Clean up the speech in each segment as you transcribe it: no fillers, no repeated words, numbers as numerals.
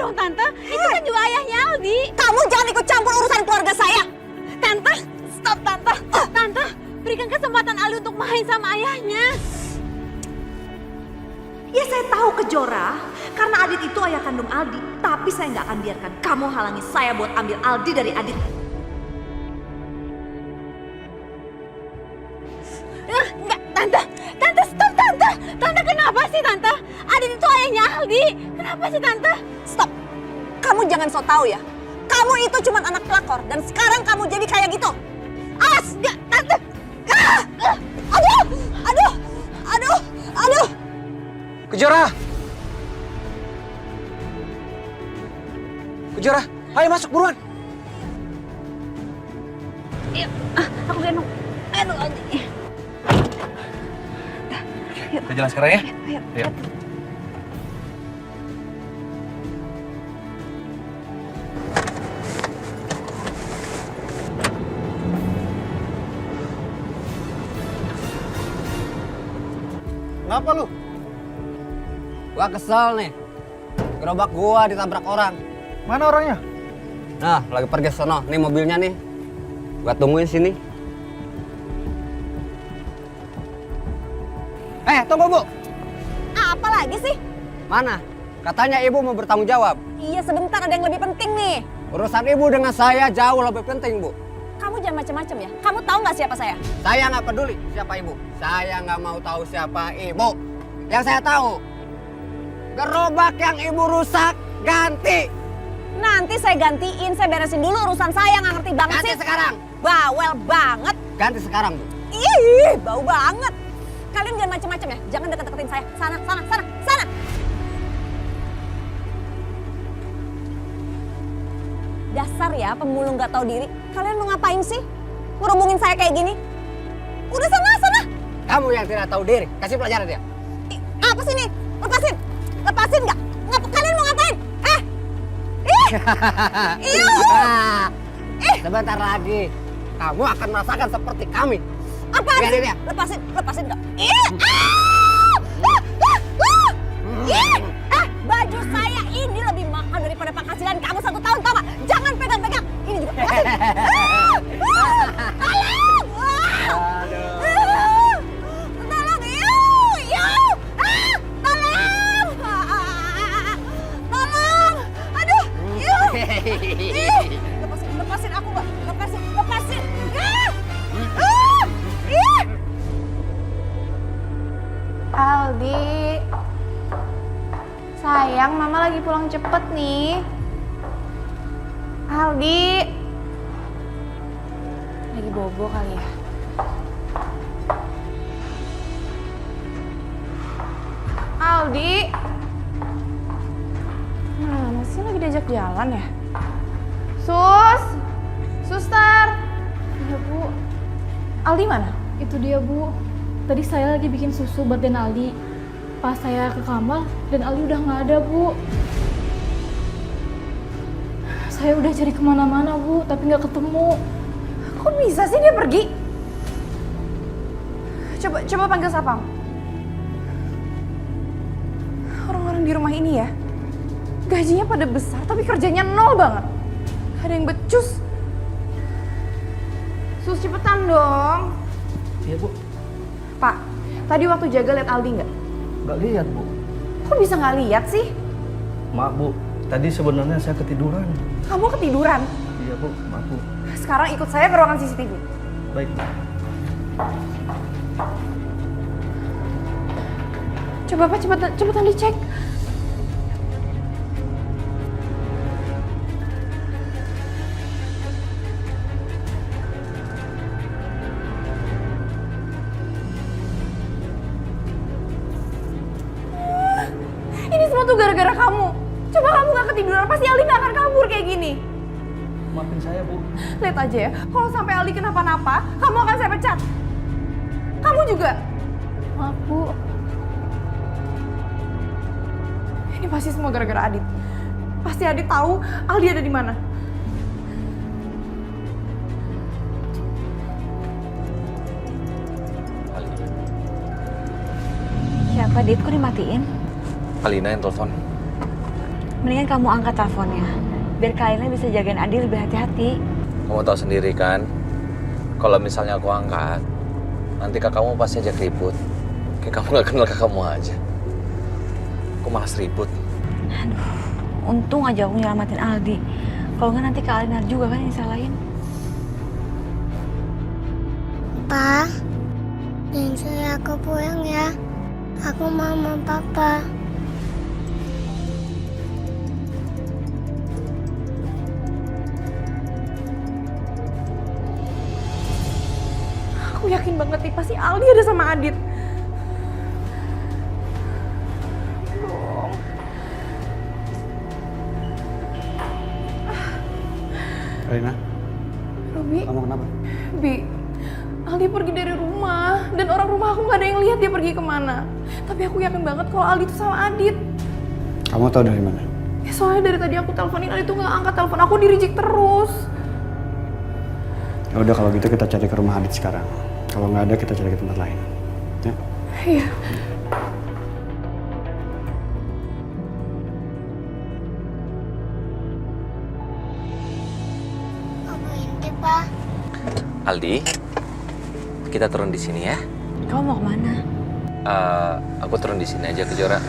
dong Tante, itu kan juga ayahnya Aldi. Kamu jangan ikut campur urusan keluarga saya. Tante, stop Tante. Tante, berikan kesempatan Aldi untuk main sama ayahnya. Ya saya tahu Kejora, karena Adit itu ayah kandung Aldi. Tapi saya nggak akan biarkan kamu halangi saya buat ambil Aldi dari Adit. Enggak, Tante stop Tante. Tante kenapa sih Tante? Adit itu ayahnya Aldi. Kenapa sih Tante? Stop. Kamu jangan so tahu ya. Kamu itu cuma anak pelakor dan sekarang kamu jadi kayak gitu. Awas, Enggak, Tante. aduh, aduh, aduh, aduh. Kejora! Kejora, ayo masuk buruan. Aku gendong. Aduh, Aldi. Kita jalan sekarang ya? Ayo. Kenapa lu? Gua kesel nih. Gerobak gua ditabrak orang. Mana orangnya? Nah, lagi pergi sono. Nih mobilnya nih. Gua tungguin sini. Tunggu, Bu. Apa lagi sih? Mana? Katanya ibu mau bertanggung jawab. Iya sebentar, ada yang lebih penting nih. Urusan ibu dengan saya jauh lebih penting, Bu. Kamu jangan macam-macam ya. Kamu tahu nggak siapa saya? Saya nggak peduli siapa ibu. Saya nggak mau tahu siapa ibu. Yang saya tahu, gerobak yang ibu rusak ganti. Nanti saya gantiin, saya beresin dulu urusan saya, nggak ngerti banget Ganti sih. sekarang. Bawel banget. Ganti sekarang, Bu. Ih, bau banget. Kalian jangan macam-macam ya. Jangan deket-deketin saya. Sana. Dasar ya pemulung nggak tahu diri. Kalian mau ngapain sih? Ngerubungin saya kayak gini? Udah sana. Kamu yang tidak tahu diri. Kasih pelajaran dia. Ih, apa sih nih? Lepasin nggak? Kalian mau ngapain? Sebentar lagi kamu akan merasakan seperti kami. Apa Lihat sih? dia. Lepasin nggak? Baju saya ini lebih mahal daripada penghasilan kamu 1 tahun, tau gak? Jangan pegang-pegang. Ini juga lepasin. Tolong, tolong. Aduh, lepasin aku, Mbak. Lepasin. Aldi, sayang mama lagi pulang cepet nih. Aldi, lagi bobo kali ya. Aldi, mana sih lagi diajak jalan ya? Suster. Iya Bu, Aldi mana? itu dia Bu. Tadi saya lagi bikin susu buat Den Aldi. Pas saya ke kamar, Den Aldi udah nggak ada Bu. Saya udah cari kemana-mana Bu, tapi nggak ketemu. Kok bisa sih dia pergi? Coba panggil Sapam. Orang-orang di rumah ini ya, gajinya pada besar tapi kerjanya nol banget. Ada yang becus. Sus, cepetan dong. Iya, Bu. Pak, tadi waktu jaga lihat Aldi nggak? Nggak lihat, Bu. Kok bisa nggak lihat sih? Maaf, Bu. Tadi sebenarnya saya ketiduran. Kamu ketiduran. Iya, Bu. Maaf, Bu. Sekarang ikut saya ke ruangan CCTV. Baik, Bu. Coba Pak, cepetan dicek. Ini semua tuh gara-gara kamu. Coba kamu gak ketiduran, pasti Aldi gak akan kabur kayak gini. Maafin saya, Bu. Lihat aja ya, kalau sampai Aldi kenapa-napa, kamu akan saya pecat. Kamu juga. Maaf Bu. Ini pasti semua gara-gara Adit. Pasti Adit tahu Aldi ada di mana. Siapa, Dit? Kok dimatiin? Alina yang telepon. Mendingan kamu angkat teleponnya. Biar kalian bisa jagain Adi lebih hati-hati. Kamu tahu sendiri kan, kalau misalnya aku angkat, nanti kakakmu pasti ajak ribut. Kayak kamu gak kenal kakakmu aja. Aku malas ribut. Aduh, untung aja aku nyelamatin Aldi. Kalau nggak nanti Kak Alinar juga kan yang disalahin. Pa, jangan suruh aku pulang ya. Aku mau sama Papa. Aku yakin banget nih pasti Aldi ada sama Adit. Alina, Robi, kamu kenapa? Bi, Aldi pergi dari rumah dan orang rumah aku nggak ada yang lihat dia pergi kemana. Tapi aku yakin banget kalau Aldi itu sama Adit. Kamu tahu dari mana? Ya, soalnya dari tadi aku teleponin Aldi tuh nggak angkat telepon aku, di reject terus. Ya udah kalau gitu kita cari ke rumah Adit sekarang. Kalau nggak ada kita cari ke tempat lain. Ya. Iya. Aku inti, Pa. Aldi, kita turun di sini ya. Kamu mau kemana? Aku turun di sini aja ke Jora.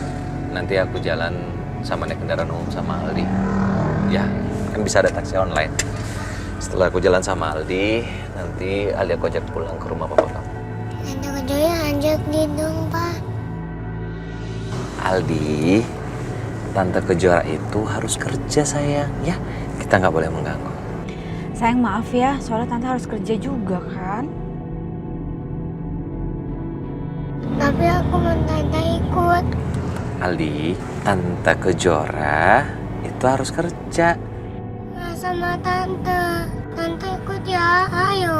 Nanti aku jalan sama naik kendaraan umum sama Aldi. Ya, kan bisa ada taksi online. Setelah aku jalan sama Aldi, nanti Aldi aku ajak pulang ke rumah papa kamu. Tante Kejoya ajak dia dong, Pa. Aldi, Tante Kejora itu harus kerja sayang, ya. Kita nggak boleh mengganggu. Sayang maaf ya, soalnya Tante harus kerja juga kan. Tapi aku mau Tante ikut. Aldi, Tante Kejora itu harus kerja. Nggak sama Tante. Tante ikut ya, ayo.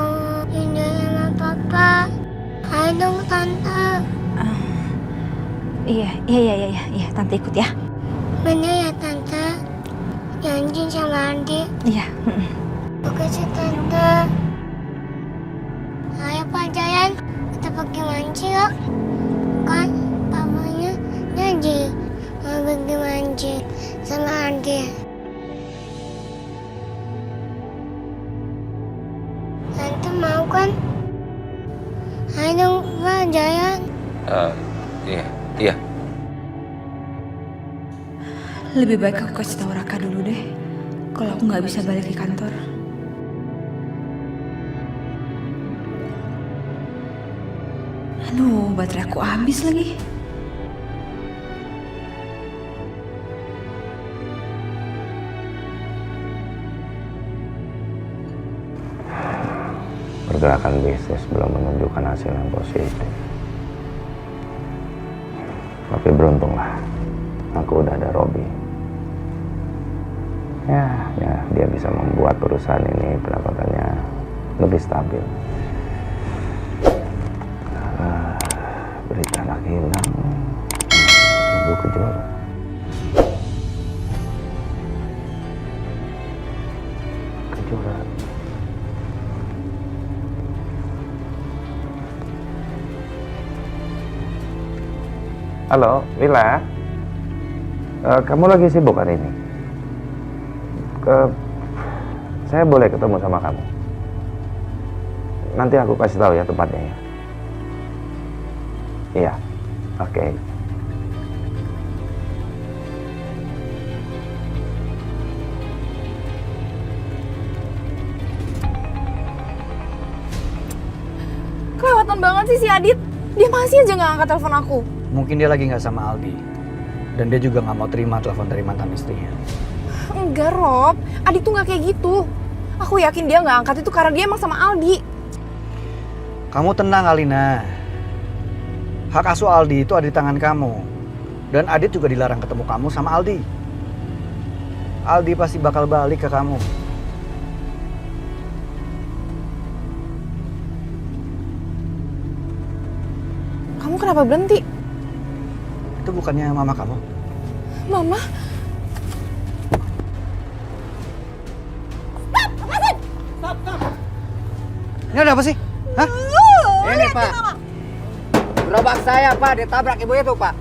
Jangan sama Papa. Ayo dong, Tante. Iya, Tante ikut ya. Bener ya, Tante? Janji sama Andi. Iya. Oke sih, Tante. Ayo, Pak Jayan. Kita pergi mancing yuk. Kan papanya janji mau pergi mancing sama Andi. Tante mau kan? Ayo dong, Pak Jayan. Iya. Lebih baik aku kasih tahu Raka dulu deh. Kalau aku nggak bisa balik ke kantor. Aduh, baterai aku habis lagi. Pergerakan bisnis belum menunjukkan hasil yang positif. Tapi beruntunglah, aku udah ada Robi. Ya, dia bisa membuat perusahaan ini pendapatannya lebih stabil. Berita anak hilang, Ibu Kejora. Kejora. Halo, Willa. Kamu lagi sibuk hari ini? Saya boleh ketemu sama kamu? Nanti aku kasih tahu ya tempatnya ya. Iya, oke. Kelewatan banget sih si Adit. Dia masih aja nggak angkat telepon aku. Mungkin dia lagi nggak sama Aldi. Dan dia juga nggak mau terima telepon dari mantan istrinya. Enggak, Rob. Adit tuh nggak kayak gitu. Aku yakin dia nggak angkat itu karena dia emang sama Aldi. Kamu tenang, Alina. Hak asuh Aldi itu ada di tangan kamu. Dan Adit juga dilarang ketemu kamu sama Aldi. Aldi pasti bakal balik ke kamu. Kamu kenapa berhenti? Itu bukannya mama kamu? Mama? Ini ada apa sih? Hah? Ini, Pak. Gerobak saya, Pak, ditabrak ibu itu, Pak.